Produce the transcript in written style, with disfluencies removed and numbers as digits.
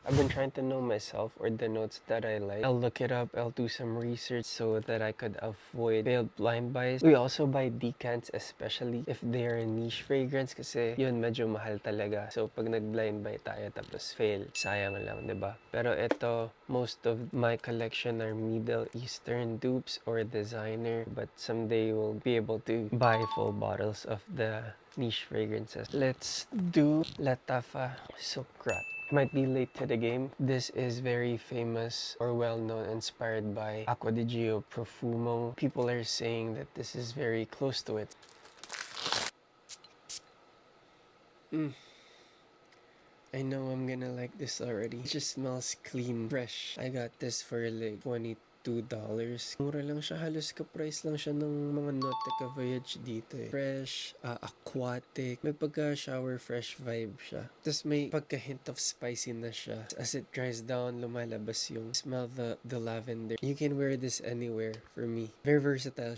I've been trying to know myself or the notes that I like. I'll look it up, I'll do some research so that I could avoid failed blind buys. We also buy decants, especially if they are niche fragrance kasi yun medyo mahal talaga. So pag nag-blind buy tayo tapos fail, sayang lang, 'di ba? Pero ito, most of my collection are Middle Eastern dupes or designer, but someday we'll be able to buy full bottles of the niche fragrances. Let's do Latafa Sukrat. Might be late to the game. This is very famous or well known, inspired by Acqua di Gio Profumo. People are saying that this is very close to it. I know I'm gonna like this already. It just smells clean, fresh. I got this for like $22. Mura lang siya, halos ka-price lang siya ng mga Nautica Voyage dito eh. Fresh, aquatic, may pagka-shower fresh vibe siya. Tapos may pagka-hint of spicy na siya. As it dries down, lumalabas yung smell the lavender. You can wear this anywhere for me. Very versatile siya.